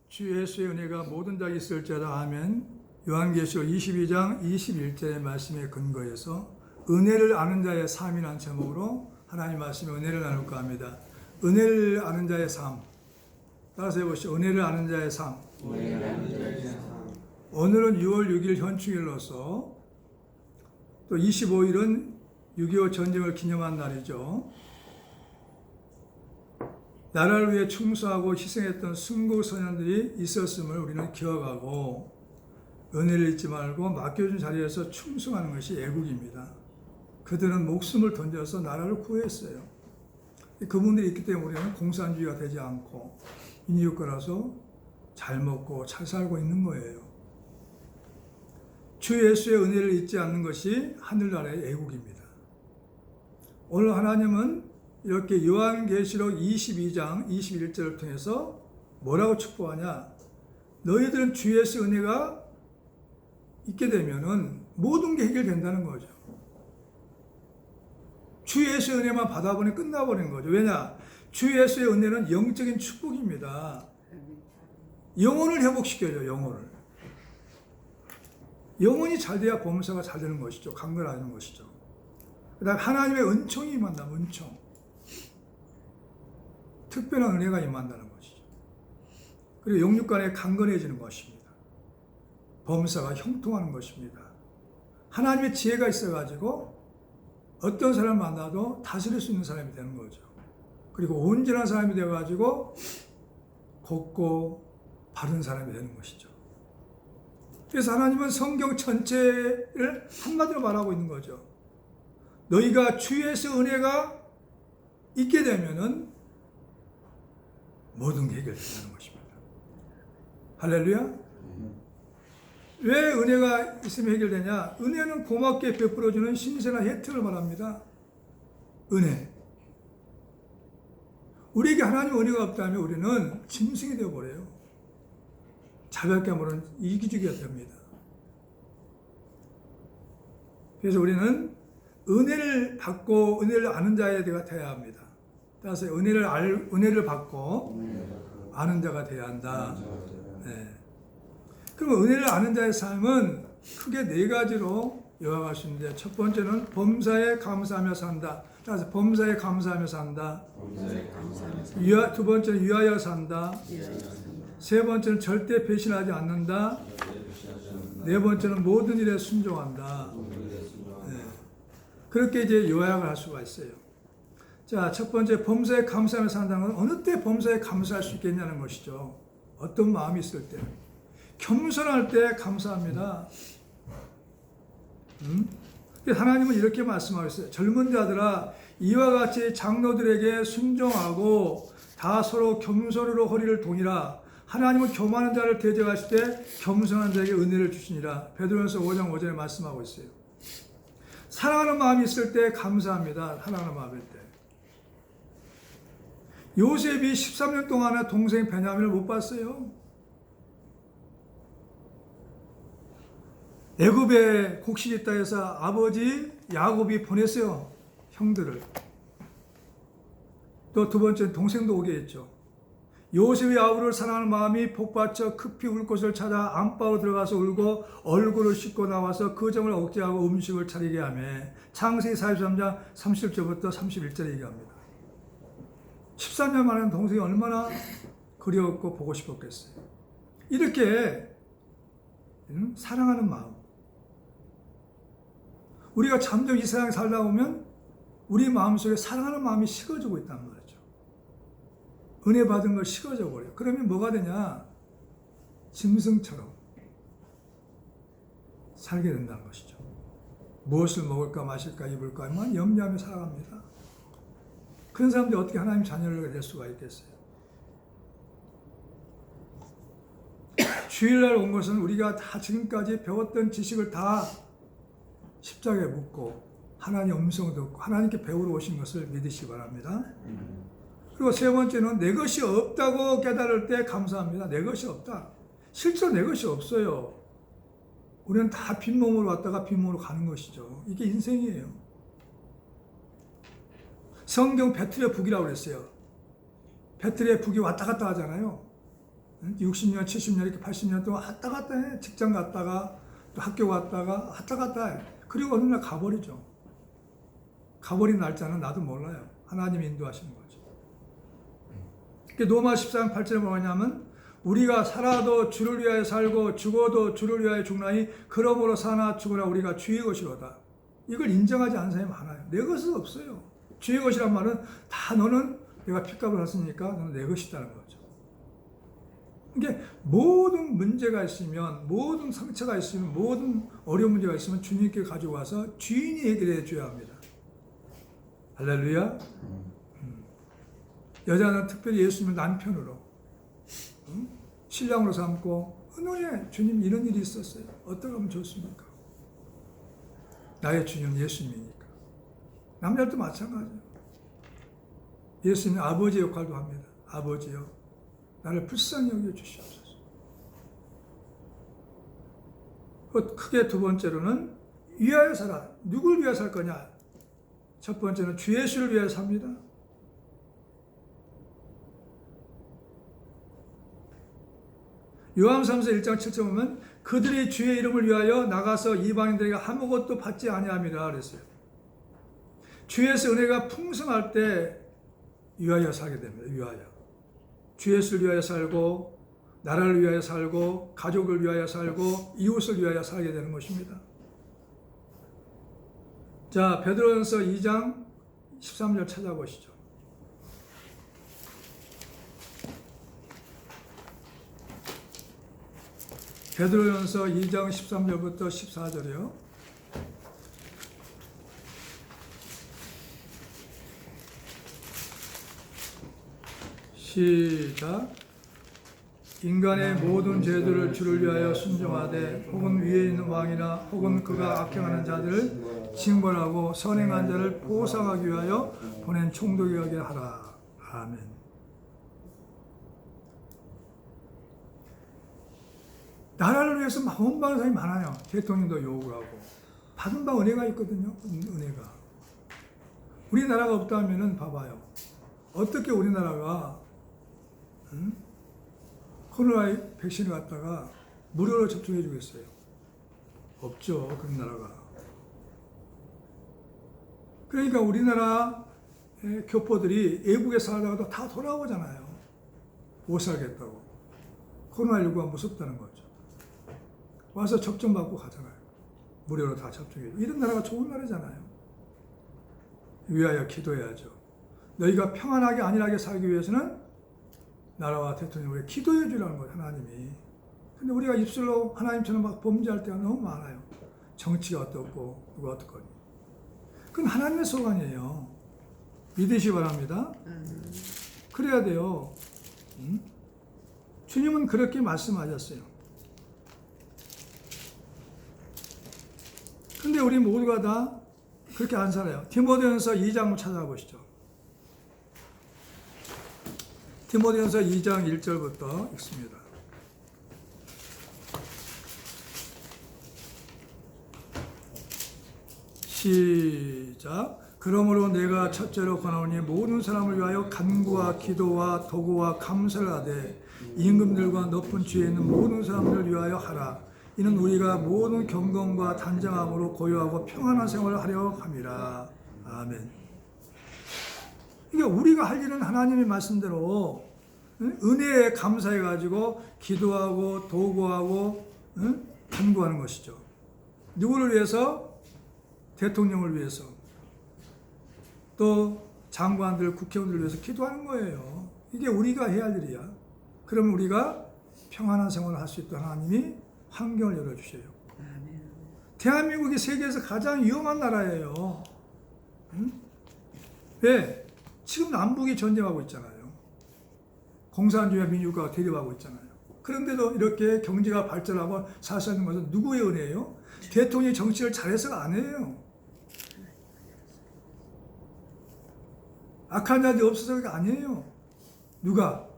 주 예수의 은혜가 모든 자에게 있을지어다. 아멘. 요한계시록 22장 21절의 말씀에 근거해서 은혜를 아는 자의 삶이라는 제목으로 하나님 말씀에 은혜를 나눌까 합니다. 은혜를 아는 자의 삶. 따라서 해보시죠. 은혜를 아는 자의 삶. 오늘은 6월 6일 현충일로서 또 25일은 6.25 전쟁을 기념한 날이죠. 나라를 위해 충성하고 희생했던 순국선원들이 있었음을 우리는 기억하고 은혜를 잊지 말고 맡겨준 자리에서 충성하는 것이 애국입니다. 그들은 목숨을 던져서 나라를 구했어요. 그분들이 있기 때문에 우리는 공산주의가 되지 않고 이웃 거라서 잘 먹고 잘 살고 있는 거예요. 주 예수의 은혜를 잊지 않는 것이 하늘나라의 애국입니다. 오늘 하나님은 이렇게 요한계시록 22장 21절을 통해서 뭐라고 축복하냐? 너희들은 주 예수의 은혜가 있게 되면은 모든 게 해결된다는 거죠. 주 예수의 은혜만 받아보니 끝나버린 거죠. 왜냐? 주 예수의 은혜는 영적인 축복입니다. 영혼을 회복시켜요. 영혼이 잘 돼야 범사가 잘 되는 것이죠. 강건하는 것이죠. 그 다음에 하나님의 은총이 임한다. 은총. 특별한 은혜가 임한다는 것이죠. 그리고 영육간에 강건해지는 것입니다. 범사가 형통하는 것입니다. 하나님의 지혜가 있어가지고 어떤 사람 만나도 다스릴 수 있는 사람이 되는 거죠. 그리고 온전한 사람이 되어가지고 곱고 바른 사람이 되는 것이죠. 그래서 하나님은 성경 전체를 한마디로 말하고 있는 거죠. 너희가 주 예수 은혜가 있게 되면은 모든 게 해결된다는 것입니다. 할렐루야. 왜 은혜가 있으면 해결되냐? 은혜는 고맙게 베풀어주는 신선한 혜택을 말합니다. 은혜. 우리에게 하나님 은혜가 없다면 우리는 짐승이 되어버려요. 자백게 모르는 이기주기가 됩니다. 그래서 우리는 은혜를 받고 은혜를 아는 자가 되어야 합니다. 따라서 은혜를 받고 아는 자가 되어야 한다. 네. 그럼 은혜를 아는 자의 삶은 크게 네 가지로 요약할 수 있는데, 첫 번째는 범사에 감사하며 산다. 따라서 범사에 감사하며 산다. 두 번째는 위하여 산다. 세 번째는 절대 배신하지 않는다. 네 번째는 모든 일에 순종한다. 네. 그렇게 이제 요약을 할 수가 있어요. 자, 첫 번째 범사에 감사하며 산다는 건 어느 때 범사에 감사할 수 있겠냐는 것이죠. 어떤 마음이 있을 때. 겸손할 때 감사합니다. 하나님은 이렇게 말씀하고 있어요. 젊은 자들아, 이와 같이 장로들에게 순종하고 다 서로 겸손으로 허리를 동이라. 하나님은 교만한 자를 대적하실 때 겸손한 자에게 은혜를 주시니라. 베드로전서 5장 5절에 말씀하고 있어요. 사랑하는 마음이 있을 때 감사합니다. 사랑하는 마음일 때. 요셉이 13년 동안에 동생 베냐민을 못 봤어요. 애굽에 곡식이 있다 해서 아버지 야곱이 보냈어요. 형들을. 또 두 번째는 동생도 오게 했죠. 요셉이 야곱을 사랑하는 마음이 복받쳐 급히 울 곳을 찾아 안방으로 들어가서 울고 얼굴을 씻고 나와서 그 점을 억제하고 음식을 차리게 하며, 창세기 43장 30절부터 31절에 얘기합니다. 13년 만에 동생이 얼마나 그리웠고 보고 싶었겠어요. 이렇게 사랑하는 마음. 우리가 점점 이 세상에 살다 보면 우리 마음속에 사랑하는 마음이 식어지고 있단 말이죠. 은혜 받은 걸 식어져 버려요. 그러면 뭐가 되냐? 짐승처럼 살게 된다는 것이죠. 무엇을 먹을까 마실까 입을까만 염려하며 살아갑니다. 그런 사람들이 어떻게 하나님 자녀를 될 수가 있겠어요? 주일날 온 것은 우리가 다 지금까지 배웠던 지식을 다 십자가에 묻고 하나님의 음성을 듣고 하나님께 배우러 오신 것을 믿으시기 바랍니다. 그리고 세 번째는 내 것이 없다고 깨달을 때 감사합니다. 내 것이 없다. 실제로 내 것이 없어요. 우리는 다 빈몸으로 왔다가 빈몸으로 가는 것이죠. 이게 인생이에요. 성경 배틀의 북이라고 그랬어요. 배틀의 북이 왔다 갔다 하잖아요. 60년, 70년, 이렇게 80년 동안 왔다 갔다 해. 직장 갔다가 또 학교 갔다가 왔다 갔다 해. 그리고 어느 날 가버리죠. 가버린 날짜는 나도 몰라요. 하나님이 인도하시는 거죠. 로마 14장 8절에 뭐냐면 우리가 살아도 주를 위하여 살고 죽어도 주를 위하여 죽나니 그러므로 사나 죽으나 우리가 주의 것이로다. 이걸 인정하지 않는 사람이 많아요. 내 것은 없어요. 주의 것이란 말은 다 너는 내가 핏값을 했으니까 너는 내 것이다는 거죠. 이게 모든 문제가 있으면, 모든 상처가 있으면, 모든 어려운 문제가 있으면 주님께 가져와서 주인이 해결해 줘야 합니다. 할렐루야. 여자는 특별히 예수님을 남편으로 신랑으로 삼고 은혜에 주님 이런 일이 있었어요. 어떻게 하면 좋습니까? 나의 주님은 예수님이니까. 남자도 마찬가지예요. 예수님은 아버지 역할도 합니다. 아버지여 나를 불쌍히 여겨 주시옵소서. 크게 두 번째로는 위하여 살아. 누굴 위하여 살 거냐? 첫 번째는 주 예수를 위하여 삽니다. 요한삼서 1장 7절 보면 그들이 주의 이름을 위하여 나가서 이방인들에게 아무것도 받지 아니함이라 그랬어요. 주에서 은혜가 풍성할 때 위하여 살게 됩니다. 위하여. 주 예수를 위하여 살고 나라를 위하여 살고 가족을 위하여 살고 이웃을 위하여 살게 되는 것입니다. 자, 베드로전서 2장 13절 찾아보시죠. 베드로전서 2장 13절부터 14절이요. 시작. 인간의 모든 죄들을 주를 위하여 순종하되 혹은 위에 있는 왕이나 혹은 그가 악행하는 자들을 징벌하고 선행한 자를 보상하기 위하여 보낸 총독이게 하라. 아멘. 나라를 위해서 마음받는 사람이 많아요. 대통령도 요구를 하고 받은 바 은혜가 있거든요. 은혜가. 우리나라가 없다면은 봐봐요. 어떻게 우리나라가 코로나 백신을 갖다가 무료로 접종해 주겠어요? 없죠. 그런 나라가. 그러니까 우리나라 교포들이 외국에 살다가도 다 돌아오잖아요. 못 살겠다고. 코로나19가 무섭다는 거죠. 와서 접종받고 가잖아요. 무료로 다 접종해. 이런 나라가 좋은 나라잖아요. 위하여 기도해야죠. 너희가 평안하게 안일하게 살기 위해서는 나라와 대통령을 기도해 주라는 거예요. 하나님이. 근데 우리가 입술로 하나님처럼 막 범죄할 때가 너무 많아요. 정치가 어떻고 누가 어떻거니. 그건 하나님의 소관이에요. 믿으시 바랍니다. 그래야 돼요. 주님은 그렇게 말씀하셨어요. 근데 우리 모두가 다 그렇게 안 살아요. 디모데전서 2장을 찾아보시죠. 디모데전서 2장 1절부터 읽습니다. 시작. 그러므로 내가 첫째로 권하오니 모든 사람을 위하여 간구와 기도와 도구와 감사를 하되 임금들과 높은 지에 있는 모든 사람들을 위하여 하라. 이는 우리가 모든 경건과 단정함으로 고요하고 평안한 생활을 하려 함이라. 아멘. 그러니까 우리가 할 일은 하나님의 말씀대로 은혜에 감사해가지고 기도하고 도구하고 간구하는 것이죠. 누구를 위해서? 대통령을 위해서. 또 장관들, 국회의원들을 위해서 기도하는 거예요. 이게 우리가 해야 할 일이야. 그러면 우리가 평안한 생활을 할 수 있도록 하나님이 환경을 열어주셔요. 대한민국이 세계에서 가장 위험한 나라예요. 왜? 지금 남북이 전쟁하고 있잖아요. 공산주의와 민주화가 대립하고 있잖아요. 그런데도 이렇게 경제가 발전하고 살 수 있는 것은 누구의 은혜예요? 대통령이 정치를 잘해서가 아니에요. 악한 자들이 없어서가 아니에요. 누가?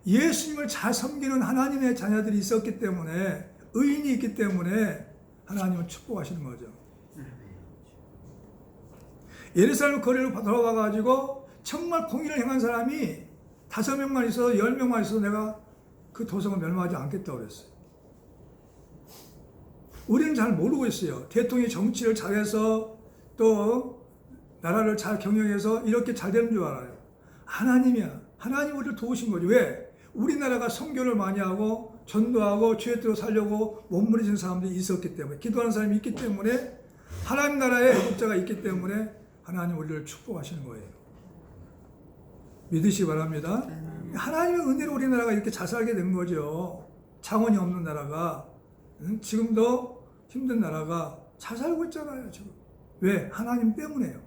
예수님을 잘 섬기는 하나님의 자녀들이 있었기 때문에, 의인이 있기 때문에 하나님은 축복하시는 거죠. 예루살렘 거리를 돌아와가지고 정말 공의를 행한 사람이 5명만 있어도 10명만 있어도 내가 그 도성은 멸망하지 않겠다고 그랬어요. 우리는 잘 모르고 있어요. 대통령이 정치를 잘해서 또 나라를 잘 경영해서 이렇게 잘 되는 줄 알아요. 하나님이야. 하나님 우리를 도우신 거죠. 왜? 우리나라가 선교를 많이 하고 전도하고 주의 뜻으로 살려고 몸부림치는 사람들이 있었기 때문에, 기도하는 사람이 있기 때문에, 하나님 나라에 애국자가 있기 때문에 하나님 우리를 축복하시는 거예요. 믿으시기 바랍니다. 하나님의 은혜로 우리나라가 이렇게 잘 살게 된 거죠. 창원이 없는 나라가, 지금도 힘든 나라가 잘 살고 있잖아요. 지금. 왜? 하나님 때문에요.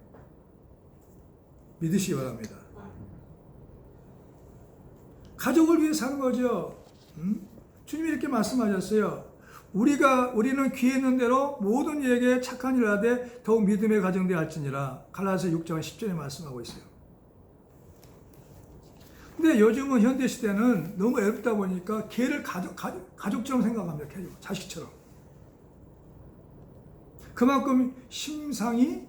믿으시기 바랍니다. 가족을 위해 사는 거죠. 주님이 이렇게 말씀하셨어요. 우리는 귀에 있는 대로 모든 이에게 착한 일을 하되 더욱 믿음의 가정되어 할지니라. 갈라디아서 6장 10절에 말씀하고 있어요. 근데 요즘은 현대 시대는 너무 애롭다 보니까 개를 가족처럼 생각합니다. 자식처럼. 그만큼 심상이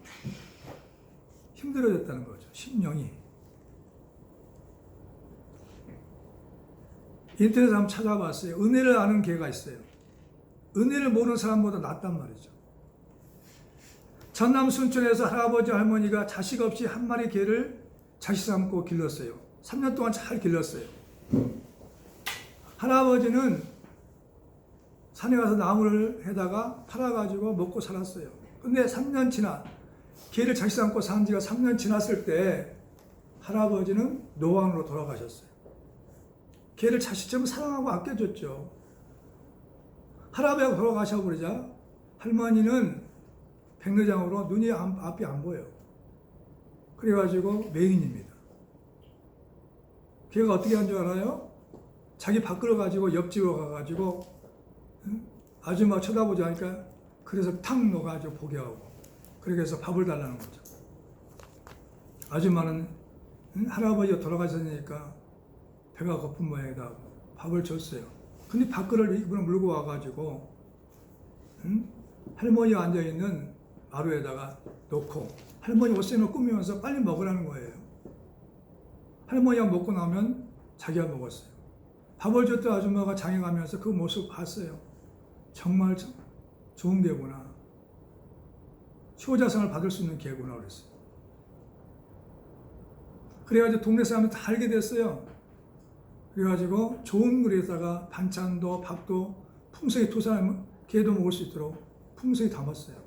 힘들어졌다는 거죠. 심령이. 인터넷에 한번 찾아봤어요. 은혜를 아는 개가 있어요. 은혜를 모르는 사람보다 낫단 말이죠. 전남 순천에서 할아버지 할머니가 자식 없이 한 마리 개를 자식 삼고 길렀어요. 3년 동안 잘 길렀어요. 할아버지는 산에 가서 나무를 해다가 팔아가지고 먹고 살았어요. 근데 3년 지나 개를 자식 삼고 산 지가 3년 지났을 때 할아버지는 노안으로 돌아가셨어요. 개를 자식처럼 사랑하고 아껴줬죠. 할아버지가 돌아가셔버리자 할머니는 백내장으로 눈이 앞이 안 보여요. 그래가지고 맹인입니다. 걔가 어떻게 한 줄 알아요? 자기 밥 끓여가지고 옆집으로 가가지고 아줌마 쳐다보지 않으니까 그래서 탁 넣어가지고 포기하고 그렇게 해서 밥을 달라는 거죠. 아줌마는 할아버지가 돌아가셨으니까 배가 고픈 모양이다 밥을 줬어요. 근데 밥그릇을 이분을 물고 와가지고 할머니가 앉아있는 마루에다가 놓고 할머니 옷선을 꾸미면서 빨리 먹으라는 거예요. 할머니가 먹고 나면 자기가 먹었어요. 밥을 줬던 아줌마가 장에 가면서 그 모습 봤어요. 정말 좋은 개구나. 효자상을 받을 수 있는 개구나 그랬어요. 그래가지고 동네 사람이 다 알게 됐어요. 그래가지고 좋은 그릇에다가 반찬도 밥도 풍성히 두 사람 개도 먹을 수 있도록 풍성히 담았어요.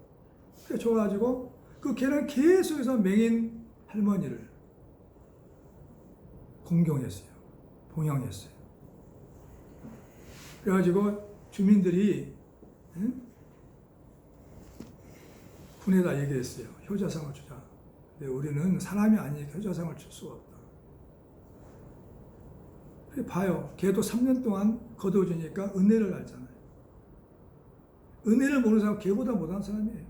그래 좋아가지고 그 개는 계속해서 맹인 할머니를 공경했어요. 봉양했어요. 그래가지고 주민들이 군에다 얘기했어요. 효자상을 주자. 근데 우리는 사람이 아니니까 효자상을 줄 수가 없다. 그래 봐요. 걔도 3년 동안 거둬주니까 은혜를 알잖아요. 은혜를 모르는 사람은 걔보다 못한 사람이에요.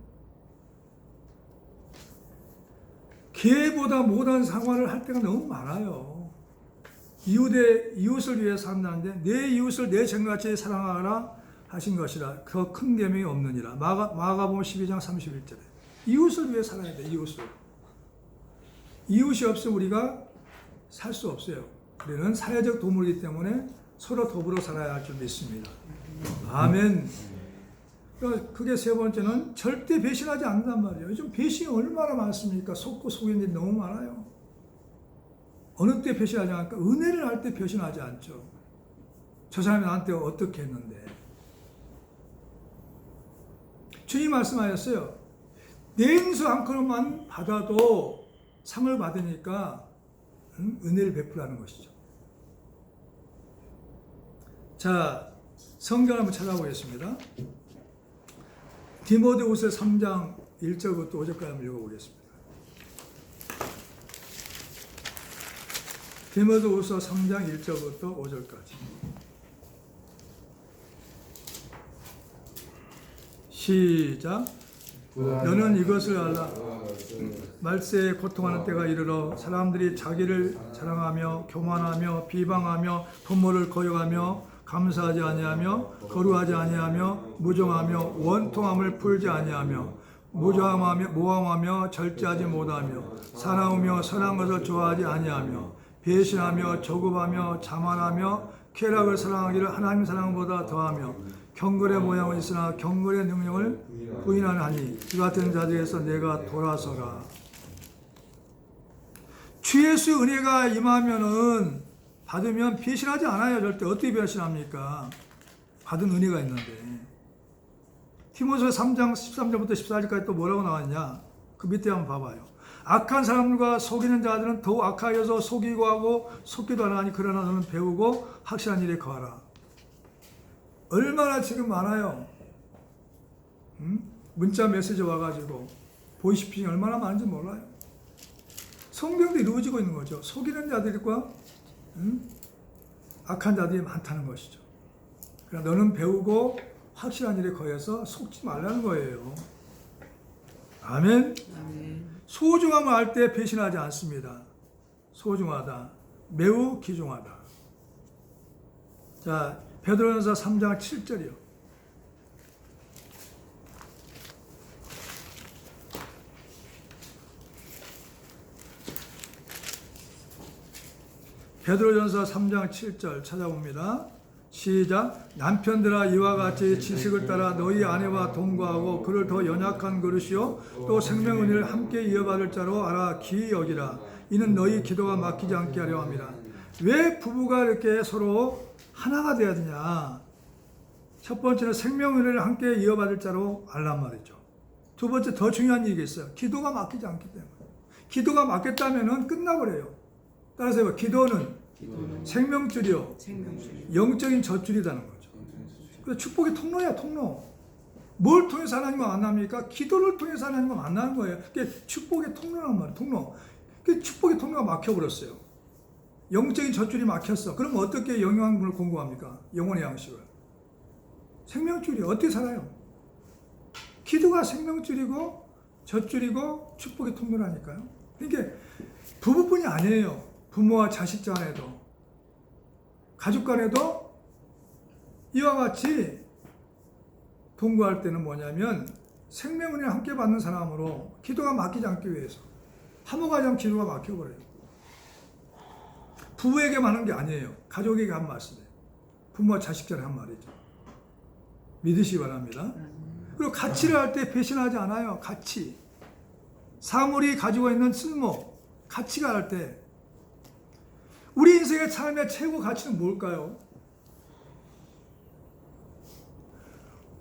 걔보다 못한 생활을 할 때가 너무 많아요. 이웃을 위해 산다는데 내 이웃을 내 정같이 사랑하라 하신 것이라 더 큰 계명이 없느니라. 마가복음 12장 31절에 이웃을 위해 살아야 돼. 이웃이 없으면 우리가 살 수 없어요. 우리는 사회적 동물이기 때문에 서로 더불어 살아야 할 줄 믿습니다. 아멘. 그게 세 번째는 절대 배신하지 않는단 말이에요. 요즘 배신이 얼마나 많습니까? 속고 속인 일이 너무 많아요. 어느 때 배신하지 않을까? 은혜를 할 때 배신하지 않죠. 저 사람이 나한테 어떻게 했는데. 주님 말씀하셨어요. 냉수 한 그릇만 받아도 상을 받으니까 은혜를 베풀라는 것이죠. 자, 성경 한번 찾아보겠습니다. 디모데후서 3장 1절부터 5절까지 한번 읽어보겠습니다. 디모데후서 3장 1절부터 5절까지. 시작. 너는 이것을 알라. 말세에 고통하는 때가 이르러 사람들이 자기를 자랑하며 교만하며 비방하며 부모를 거역하며 감사하지 아니하며 거룩하지 아니하며 무정하며 원통함을 풀지 아니하며 모함하며 절제하지 못하며 사나우며 선한 것을 좋아하지 아니하며 배신하며 조급하며 자만하며 쾌락을 사랑하기를 하나님 사랑보다 더하며 경건의 모양은 있으나 경건의 능력을 부인하나니 이 같은 자들에서 내가 돌아서라. 주 예수 은혜가 임하면은 받으면 배신하지 않아요. 절대. 어떻게 배신합니까? 받은 은혜가 있는데. 디모데후서 3장 13절부터 14절까지 또 뭐라고 나왔냐? 그 밑에 한번 봐봐요. 악한 사람들과 속이는 자들은 더욱 악하여서 속이고 하고 속기도 하나니 그러나 너는 배우고 확실한 일에 거하라. 얼마나 지금 많아요. 문자 메시지 와가지고 보이스피싱 얼마나 많은지 몰라요. 성경도 이루어지고 있는 거죠. 속이는 자들과 악한 자들이 많다는 것이죠. 그러나 너는 배우고 확실한 일에 거해서 속지 말라는 거예요. 아멘. 소중함을 알 때 배신하지 않습니다. 소중하다. 매우 귀중하다. 자, 베드로전서 3장 7절이요. 베드로전서 3장 7절 찾아봅니다. 시작. 남편들아 이와 같이 지식을 따라 너희 아내와 동거하고 그를 더 연약한 그릇이요 또 생명 은혜를 함께 이어받을 자로 알아 기이 여기라. 이는 너희 기도가 막히지 않게 하려 함이라. 왜 부부가 이렇게 서로 하나가 되어야 되냐? 첫 번째는 생명 은혜를 함께 이어받을 자로 알란 말이죠. 두 번째 더 중요한 일이 있어요. 기도가 막히지 않기 때문에. 기도가 막혔다면 끝나버려요. 따라서 기도는 생명줄이요. 영적인 젖줄이라는 거죠. 그래서 축복의 통로야, 통로. 뭘 통해서 하나님과 만납니까? 기도를 통해서 하나님과 만나는 거예요. 그게 축복의 통로란 말이에요. 통로. 그 축복의 통로가 막혀버렸어요. 영적인 젖줄이 막혔어. 그럼 어떻게 영양분을 공급합니까? 영혼의 양식을. 생명줄이 어떻게 살아요? 기도가 생명줄이고 젖줄이고 축복의 통로라니까요. 그러니까 부부뿐이 아니에요. 부모와 자식 간에도 가족 간에도 이와 같이 동거할 때는 뭐냐면 생명을 함께 받는 사람으로 기도가 막히지 않기 위해서 한모가정 기도가 막혀버려요. 부부에게만 하는 게 아니에요. 가족에게 한 말씀이에요. 부모와 자식 간에 한 말이죠. 믿으시기 바랍니다. 그리고 가치를 할 때 배신하지 않아요. 가치. 사물이 가지고 있는 쓸모, 가치가 할 때 우리 인생의 삶의 최고 가치는 뭘까요?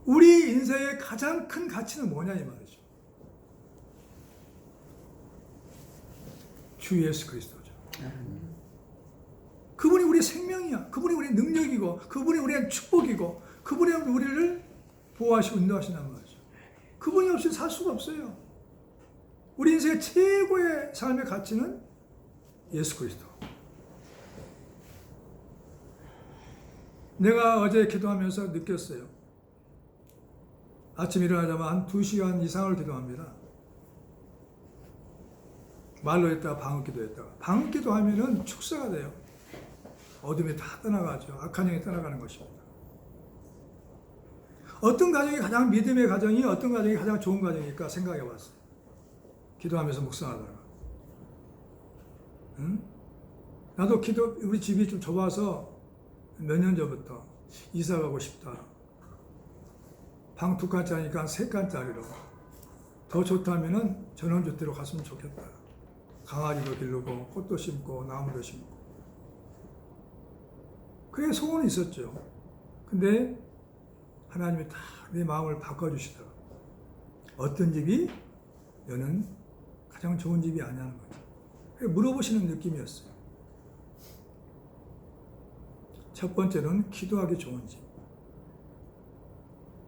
우리 인생의 가장 큰 가치는 뭐냐 이 말이죠. 주 예수 그리스도죠. 그분이 우리의 생명이야. 그분이 우리의 능력이고 그분이 우리의 축복이고 그분이 우리를 보호하시고 인도하신다는 말이죠. 그분이 없이 살 수가 없어요. 우리 인생의 최고의 삶의 가치는 예수 그리스도. 내가 어제 기도하면서 느꼈어요. 아침 일어나자마자 한 2시간 이상을 기도합니다. 말로 했다가 방언기도 했다가. 방언기도 하면은 축사가 돼요. 어둠이 다 떠나가죠. 악한 영이 떠나가는 것입니다. 어떤 가정이 가장 믿음의 가정이 어떤 가정이 가장 좋은 가정일까 생각해 봤어요. 기도하면서 묵상하다가. 응? 나도 우리 집이 좀 좁아서 몇 년 전부터 이사 가고 싶다. 방 2칸짜리니까 한 3칸짜리로. 더 좋다면은 전원주택으로 갔으면 좋겠다. 강아지도 기르고 꽃도 심고 나무도 심고. 그게 소원이 있었죠. 근데 하나님이 다 내 마음을 바꿔주시더라. 어떤 집이 너는 가장 좋은 집이 아니냐는 거죠. 물어보시는 느낌이었어요. 첫 번째는 기도하기 좋은 집.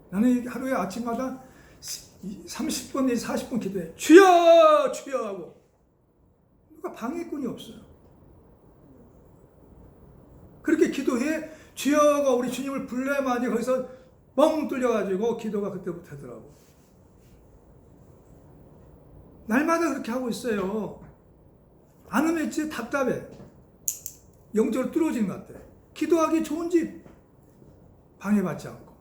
나는 하루에 아침마다 30분, 40분 기도해. 주여! 주여! 하고. 누가 방해꾼이 없어요. 그렇게 기도해. 주여가 우리 주님을 불러야만이 거기서 뻥 뚫려가지고 기도가 그때부터 하더라고. 날마다 그렇게 하고 있어요. 안 하면 진짜 답답해. 영적으로 뚫어지는 것 같아. 기도하기 좋은 집. 방해받지 않고.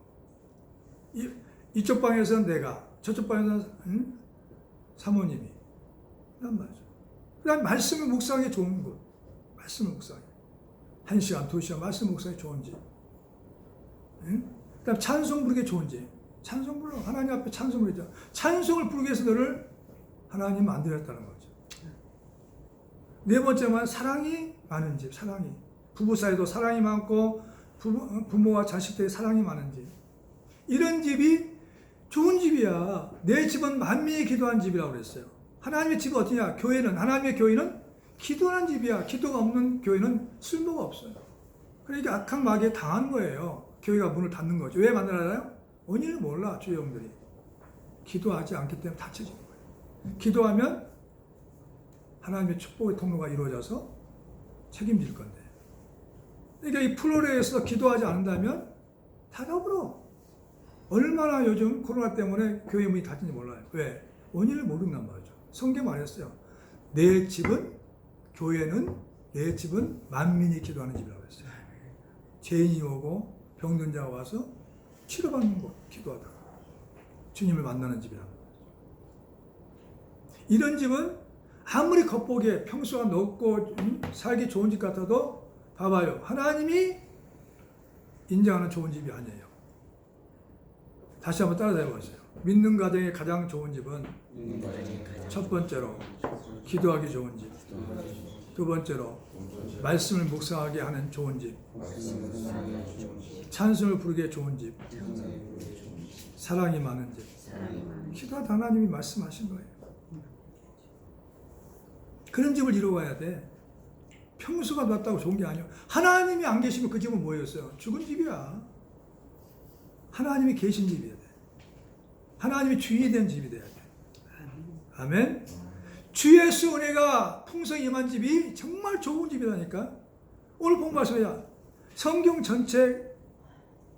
이쪽 방에서는 내가, 저쪽 방에서는 사모님이. 난 말이죠. 그 다음 말씀을 묵상하기 좋은 곳. 말씀을 묵상해. 1시간, 2시간 말씀 묵상이 좋은지, 응? 그다음 찬송 부르기 좋은지. 찬송 불러. 하나님 앞에 찬송 부르자. 찬송을 부르기 위해서 너를 하나님 만들었다는 거죠. 네 번째는 사랑이 많은 집. 사랑이. 부부 사이도 사랑이 많고 부모와 자식들의 사랑이 많은 집. 이런 집이 좋은 집이야. 내 집은 만민이 기도한 집이라고 그랬어요. 하나님의 집은 어떠냐? 교회는, 하나님의 교회는 기도하는 집이야. 기도가 없는 교회는 쓸모가 없어요. 그러니까 악한 마귀에 당하는 거예요. 교회가 문을 닫는 거죠. 왜 만나나요? 원인을 몰라, 주영들이. 기도하지 않기 때문에 닫혀지는 거예요. 기도하면 하나님의 축복의 통로가 이루어져서 책임질 건데. 그러니까 이 플로레에서 기도하지 않는다면 닫아버려. 얼마나 요즘 코로나 때문에 교회 문이 닫힌지 몰라요. 왜? 원인을 모른단 말이죠. 성경 말했어요. 내 집은, 교회는, 내 집은 만민이 기도하는 집이라고 했어요. 죄인이 오고 병든 자가 와서 치료받는 곳, 기도하다가 주님을 만나는 집이라고. 이런 집은 아무리 겉보기에 평수가 넓고 살기 좋은 집 같아도 봐봐요. 하나님이 인정하는 좋은 집이 아니에요. 다시 한번 따라서 해보세요. 믿는 가정의 가장 좋은 집은 첫 번째로 기도하기 좋은 집, 두 번째로 말씀을 묵상하게 하는 좋은 집, 찬송을 부르기에 좋은 집, 사랑이 많은 집. 기도하다 하나님이 말씀하신 거예요. 그런 집을 이루어가야 돼. 평수가 낮다고 좋은 게 아니에요. 하나님이 안 계시면 그 집은 뭐였어요? 죽은 집이야. 하나님이 계신 집이어야 돼. 하나님이 주인이 된 집이 돼야 돼. 아멘. 주 예수 은혜가 풍성히 임한 집이 정말 좋은 집이라니까. 오늘 본 말씀이야. 성경 전체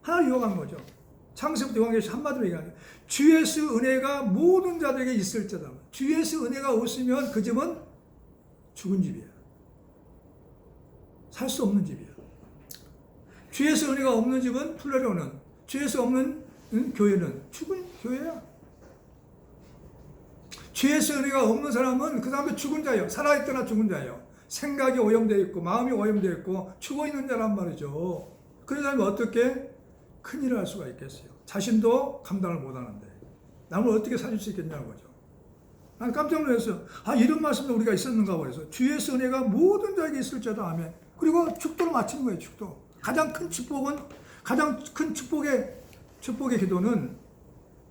하나 요약한 거죠. 창세부터 요한계시 한마디로 얘기하는 거예요. 주 예수 은혜가 모든 자들에게 있을지어다. 주 예수 은혜가 없으면 그 집은 죽은 집이야. 살 수 없는 집이야. 주 예수 은혜가 없는 집은 플레로는, 주 예수 없는 교회는 죽은 교회야. 주 예수 은혜가 없는 사람은 그 사람은 죽은 자예요. 살아있거나 죽은 자예요. 생각이 오염되어 있고 마음이 오염되어 있고 죽어있는 자란 말이죠. 그런 사람이 어떻게 큰일을 할 수가 있겠어요. 자신도 감당을 못하는데 남을 어떻게 살릴 수 있겠냐는 거죠. 난 깜짝 놀랐어요. 이런 말씀도 우리가 있었는가 그래서 주 예수 은혜가 모든 자에게 있을지어다. 아멘. 그리고 축도를 마치는 거예요. 축도. 가장 큰 축복의 기도는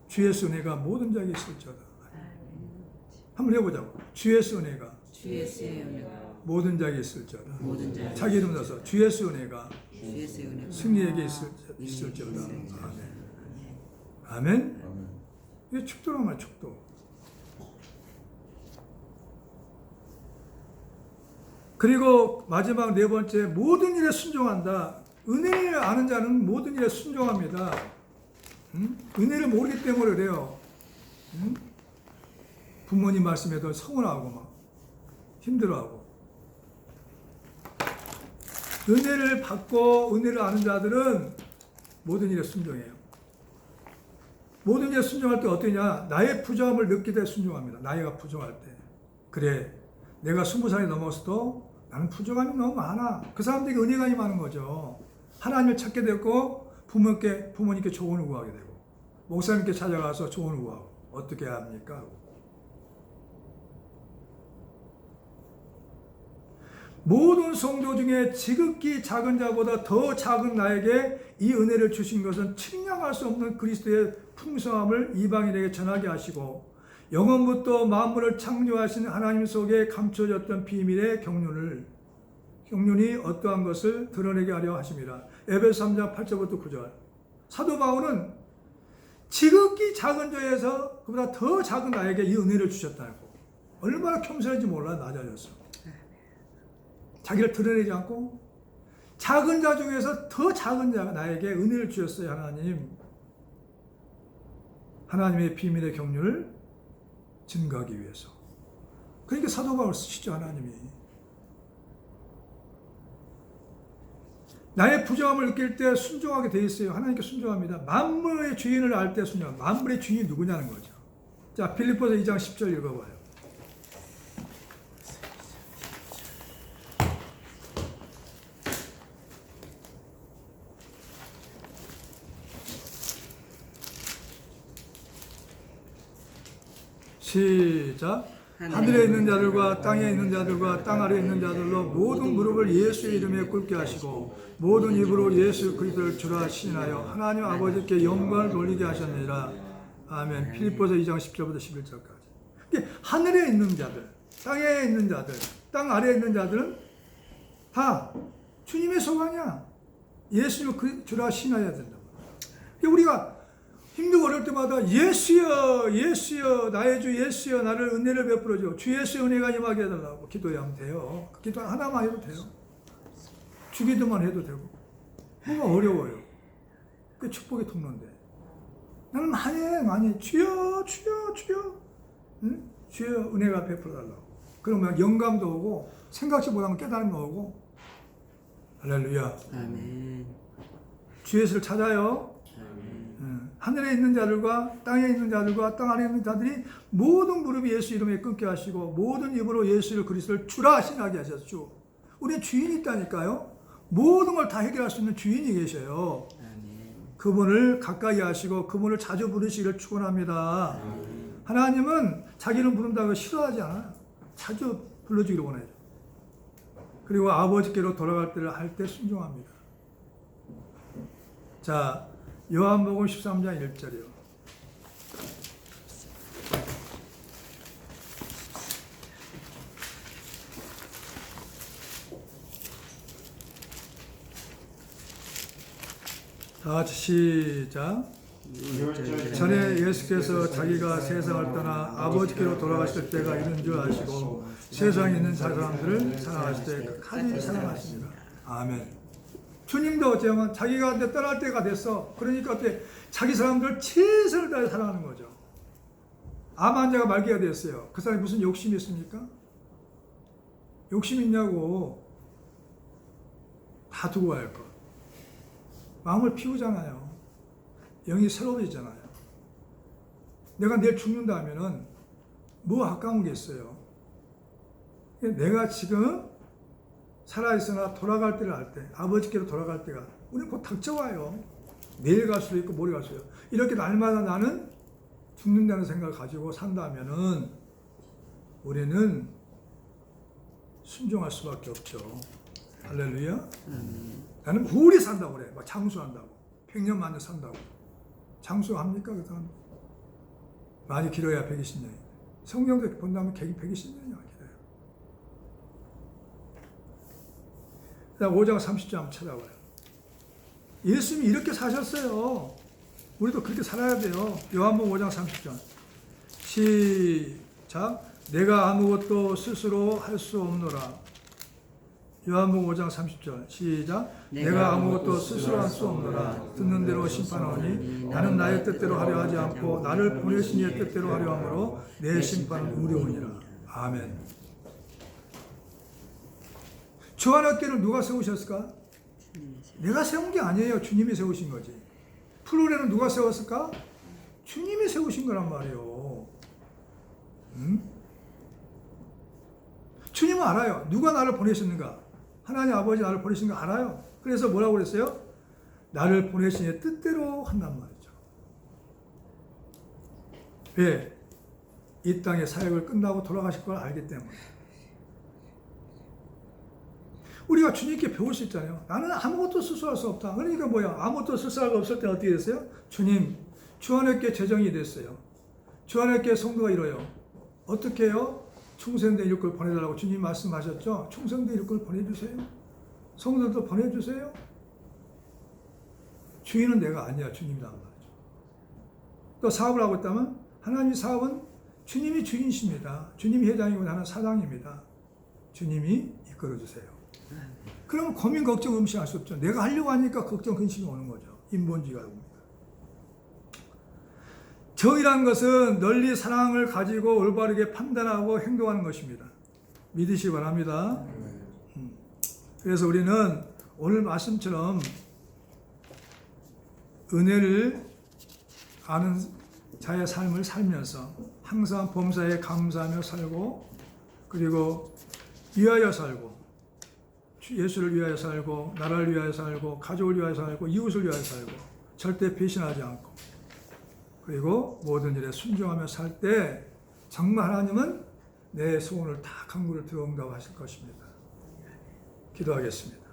주 예수 은혜가 모든 자에게 있을지어다. 한번 해보자고. 주 예수 은혜가 모든 자에게 있을지어다. 자기 이름 넣어서 주 예수 은혜가 승리에게 있을지어다. 아멘. 아멘. 이게 축도란 말이야. 축도. 그리고 마지막 네 번째, 모든 일에 순종한다. 은혜를 아는 자는 모든 일에 순종합니다. 은혜를 모르기 때문에 그래요. 부모님 말씀에도 서운하고 막 힘들어하고. 은혜를 받고 은혜를 아는 자들은 모든 일에 순종해요. 모든 일에 순종할 때 어떠냐? 나의 부족함을 느낄 때 순종합니다. 나이가 부족할 때. 그래, 내가 20살이 넘었어도 나는 부족함이 너무 많아. 그 사람들에게 은혜가 임하는 거죠. 하나님을 찾게 됐고 부모님께 조언을 구하게 되고 목사님께 찾아가서 조언을 구하고 어떻게 해야 합니까? 모든 성도 중에 지극히 작은 자보다 더 작은 나에게 이 은혜를 주신 것은 측량할 수 없는 그리스도의 풍성함을 이방인에게 전하게 하시고 영원부터 만물을 창조하신 하나님 속에 감춰졌던 비밀의 경륜이 어떠한 것을 드러내게 하려 하심이라. 에베소 3장 8절부터 9절. 사도 바울은 지극히 작은 자에서 그보다 더 작은 나에게 이 은혜를 주셨다고. 얼마나 겸손한지 몰라. 낮아졌어. 자기를 드러내지 않고 작은 자 중에서 더 작은 자가 나에게 은혜를 주셨어요. 하나님의 비밀의 경륜을 증거하기 위해서. 그러니까 사도 바울 쓰시죠. 하나님이. 나의 부족함을 느낄 때 순종하게 되어 있어요. 하나님께 순종합니다. 만물의 주인을 알 때 순종. 만물의 주인이 누구냐는 거죠. 자, 빌립보서 2장 10절 읽어봐요. 시작. 하늘에 있는 자들과 땅에 있는 자들과 땅 아래에 있는 자들로 모든 무릎을 예수의 이름에 꿇게 하시고 모든 입으로 예수 그리스도를 주라 시인하여 하나님 아버지께 영광을 돌리게 하셨느니라. 아멘. 필립보서 2장 10절부터 11절까지. 하늘에 있는 자들, 땅에 있는 자들, 땅 아래에 있는 자들은 다 주님의 소관이야. 예수님을 주라 시인해야 된다. 우리가 힘들고 어려울 때마다 예수여 예수여 나의 주 예수여 나를 은혜를 베풀어줘 주 예수의 은혜가 임하게 해달라고 기도하면 돼요. 그 기도 하나만 해도 돼요. 주기도만 해도 되고 뭐가 어려워요. 그 축복의 통로인데 나는 많이 주여 주여 주여 응? 주여 은혜가 베풀어달라고. 그러면 영감도 오고 생각지 못한 깨달음도 오고. 할렐루야. 아멘. 주 예수를 찾아요. 하늘에 있는 자들과 땅에 있는 자들과 땅 아래에 있는 자들이 모든 무릎이 예수 이름에 끊게 하시고 모든 입으로 예수를 그리스도를 주라 신하게 하셨죠. 우리는 주인이 있다니까요. 모든 걸 다 해결할 수 있는 주인이 계셔요. 그분을 가까이 하시고 그분을 자주 부르시기를 축원합니다. 하나님은 자기는 부른다고 싫어하지 않아요. 자주 불러주기를 원해요. 그리고 아버지께로 돌아갈 때를 할 때 순종합니다. 자, 요한복음 13장 1절이요. 다 같이 시작. 전에 예수께서 자기가 세상을 떠나 아버지께로 돌아가실 때가 이른 줄 아시고 세상에 있는 사람들을 사랑하실 때 끝까지 사랑하십니다. 아멘. 주님도 어쩌면 자기가 떠날 때가 됐어. 그러니까 어때? 자기 사람들 최선을 다해 사랑하는 거죠. 암 환자가 말기가 됐어요. 그 사람이 무슨 욕심이 있습니까? 욕심 있냐고. 다 두고 갈 거. 마음을 피우잖아요. 영이 새로워지잖아요. 내가 내일 죽는다 하면은 뭐 아까운 게 있어요. 내가 지금 살아있으나 돌아갈 때를 알 때, 아버지께로 돌아갈 때가 우리는 곧 닥쳐와요. 내일 갈 수도 있고 모레 갈 수도 있고. 이렇게 날마다 나는 죽는다는 생각을 가지고 산다면은 우리는 순종할 수밖에 없죠. 할렐루야. 나는 오래 산다고 그래. 막 장수한다고. 100년 만에 산다고. 장수합니까? 그 사람? 많이 길어야 120년이. 성경도 본다면 120년이야. 자, 5장 30절 한번 찾아봐요. 예수님이 이렇게 사셨어요. 우리도 그렇게 살아야 돼요. 요한복음 5장 30절. 시작. 내가 아무것도 스스로 할 수 없노라. 요한복음 5장 30절. 시작. 내가 아무것도 스스로 할 수 없노라. 듣는 대로 심판하오니 나는 나의 뜻대로 하려 하지 않고 나를 보내신 이의 뜻대로 하려 함으로 내 심판은 의로우니라. 아멘. 주안의 누가 세우셨을까? 내가 세운 게 아니에요. 주님이 세우신 거지. 플로레는 누가 세웠을까? 주님이 세우신 거란 말이에요. 응? 주님은 알아요. 누가 나를 보내셨는가? 하나님 아버지 나를 보내신 거 알아요. 그래서 뭐라고 그랬어요? 나를 보내신 이의 뜻대로 한단 말이죠. 왜? 이 땅의 사역을 끝나고 돌아가실 걸 알기 때문에. 우리가 주님께 배울 수 있잖아요. 나는 아무것도 스스로 할 수 없다. 그러니까 뭐야? 아무것도 스스로 할 수 없을 때 어떻게 됐어요? 주님, 주 안에께 제정이 됐어요. 주 안에께 성도가 이뤄요. 어떻게 해요? 충성된 일꾼을 보내달라고 주님 말씀하셨죠? 충성된 일꾼을 보내주세요. 성도들도 보내주세요. 주인은 내가 아니야. 주님이란 말이죠. 또 사업을 하고 있다면 하나님 사업은 주님이 주인이십니다. 주님이 회장이고 나는 사장입니다. 주님이 이끌어주세요. 그러면 고민, 걱정, 음식할 수 없죠. 내가 하려고 하니까 걱정, 근심이 오는 거죠. 인본주의가 옵니다. 정의라는 것은 널리 사랑을 가지고 올바르게 판단하고 행동하는 것입니다. 믿으시기 바랍니다. 그래서 우리는 오늘 말씀처럼 은혜를 아는 자의 삶을 살면서 항상 범사에 감사하며 살고 그리고 위하여 살고 예수를 위하여 살고 나라를 위하여 살고 가족을 위하여 살고 이웃을 위하여 살고 절대 배신하지 않고 그리고 모든 일에 순종하며 살 때 정말 하나님은 내 소원을 다 간구를 들어온다고 하실 것입니다. 기도하겠습니다.